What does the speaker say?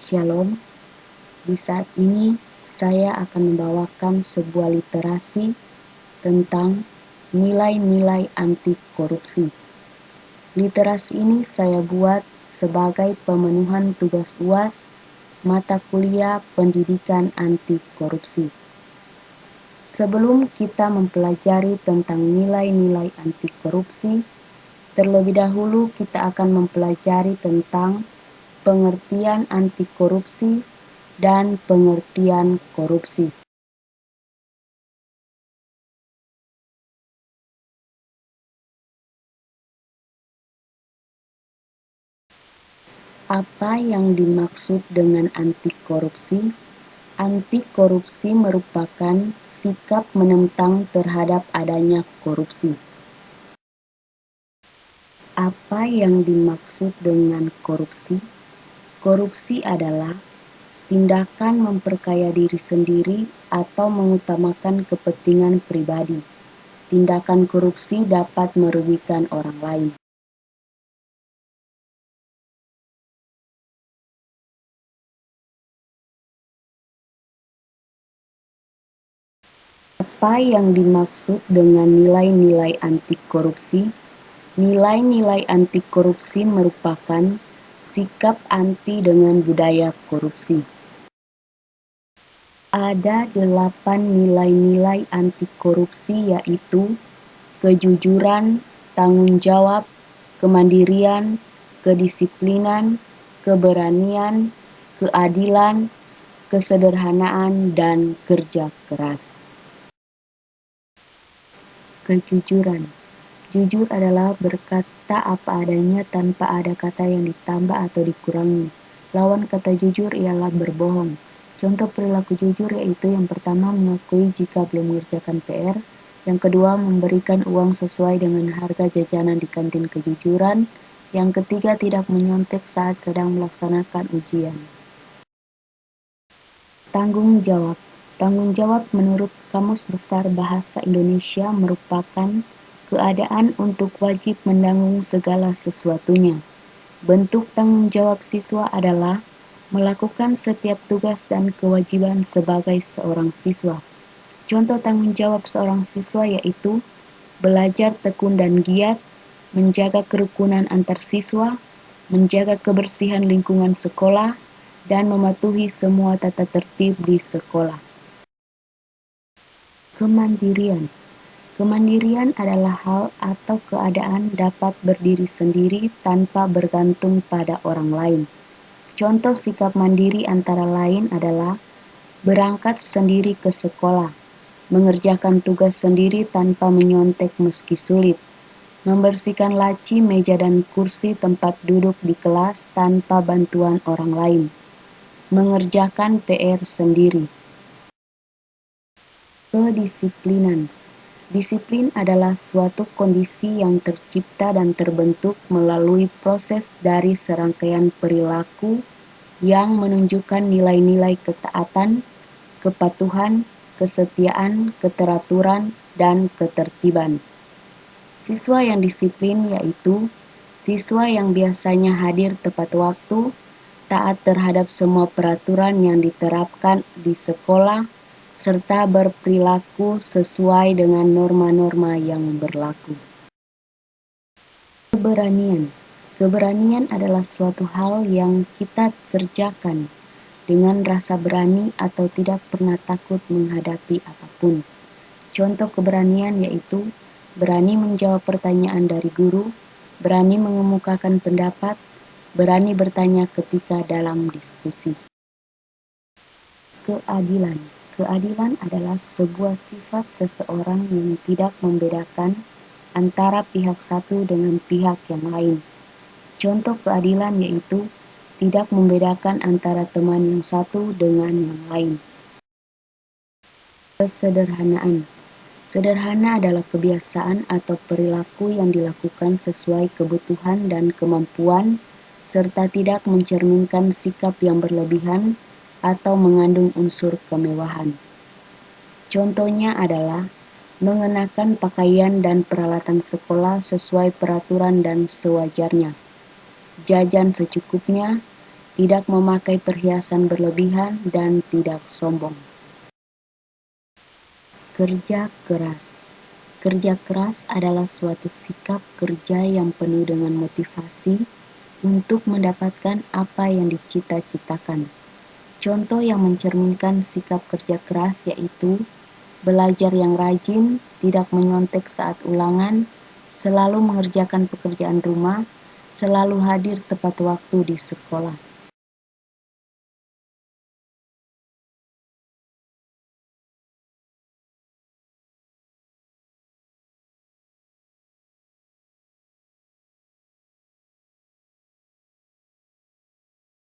Shalom, di saat ini saya akan membawakan sebuah literasi tentang nilai-nilai anti korupsi. Literasi ini saya buat sebagai pemenuhan tugas UAS mata kuliah pendidikan anti korupsi. Sebelum kita mempelajari tentang nilai-nilai anti korupsi, terlebih dahulu kita akan mempelajari tentang pengertian anti korupsi dan pengertian korupsi. Apa yang dimaksud dengan anti korupsi? Anti korupsi merupakan sikap menentang terhadap adanya korupsi. Apa yang dimaksud dengan korupsi? Korupsi adalah tindakan memperkaya diri sendiri atau mengutamakan kepentingan pribadi. Tindakan korupsi dapat merugikan orang lain. Apa yang dimaksud dengan nilai-nilai anti korupsi? Nilai-nilai anti korupsi merupakan sikap anti dengan budaya korupsi. Ada 8 nilai-nilai anti korupsi yaitu kejujuran, tanggung jawab, kemandirian, kedisiplinan, keberanian, keadilan, kesederhanaan, dan kerja keras. Kejujuran. Jujur adalah berkata apa adanya tanpa ada kata yang ditambah atau dikurangi. Lawan kata jujur ialah berbohong. Contoh perilaku jujur yaitu yang pertama mengakui jika belum mengerjakan PR, yang kedua memberikan uang sesuai dengan harga jajanan di kantin kejujuran, yang ketiga tidak menyontek saat sedang melaksanakan ujian. Tanggung jawab. Tanggung jawab menurut Kamus Besar Bahasa Indonesia merupakan keadaan untuk wajib menanggung segala sesuatunya. Bentuk tanggung jawab siswa adalah melakukan setiap tugas dan kewajiban sebagai seorang siswa. Contoh tanggung jawab seorang siswa yaitu belajar tekun dan giat, menjaga kerukunan antar siswa, menjaga kebersihan lingkungan sekolah, dan mematuhi semua tata tertib di sekolah. Kemandirian. Kemandirian adalah hal atau keadaan dapat berdiri sendiri tanpa bergantung pada orang lain. Contoh sikap mandiri antara lain adalah berangkat sendiri ke sekolah, mengerjakan tugas sendiri tanpa menyontek meski sulit, membersihkan laci, meja dan kursi tempat duduk di kelas tanpa bantuan orang lain, mengerjakan PR sendiri. Kedisiplinan. Disiplin adalah suatu kondisi yang tercipta dan terbentuk melalui proses dari serangkaian perilaku yang menunjukkan nilai-nilai ketaatan, kepatuhan, kesetiaan, keteraturan, dan ketertiban. Siswa yang disiplin yaitu siswa yang biasanya hadir tepat waktu, taat terhadap semua peraturan yang diterapkan di sekolah, serta berperilaku sesuai dengan norma-norma yang berlaku. Keberanian. Keberanian adalah suatu hal yang kita kerjakan dengan rasa berani atau tidak pernah takut menghadapi apapun. Contoh keberanian yaitu berani menjawab pertanyaan dari guru, berani mengemukakan pendapat, berani bertanya ketika dalam diskusi. Keadilan. Keadilan adalah sebuah sifat seseorang yang tidak membedakan antara pihak satu dengan pihak yang lain. Contoh keadilan yaitu tidak membedakan antara teman yang satu dengan yang lain. Kesederhanaan. Sederhana adalah kebiasaan atau perilaku yang dilakukan sesuai kebutuhan dan kemampuan, serta tidak mencerminkan sikap yang berlebihan atau mengandung unsur kemewahan. Contohnya adalah mengenakan pakaian dan peralatan sekolah sesuai peraturan dan sewajarnya, jajan secukupnya, tidak memakai perhiasan berlebihan, dan tidak sombong. Kerja keras. Kerja keras adalah suatu sikap kerja yang penuh dengan motivasi untuk mendapatkan apa yang dicita-citakan. Contoh yang mencerminkan sikap kerja keras yaitu belajar yang rajin, tidak menyontek saat ulangan, selalu mengerjakan pekerjaan rumah, selalu hadir tepat waktu di sekolah.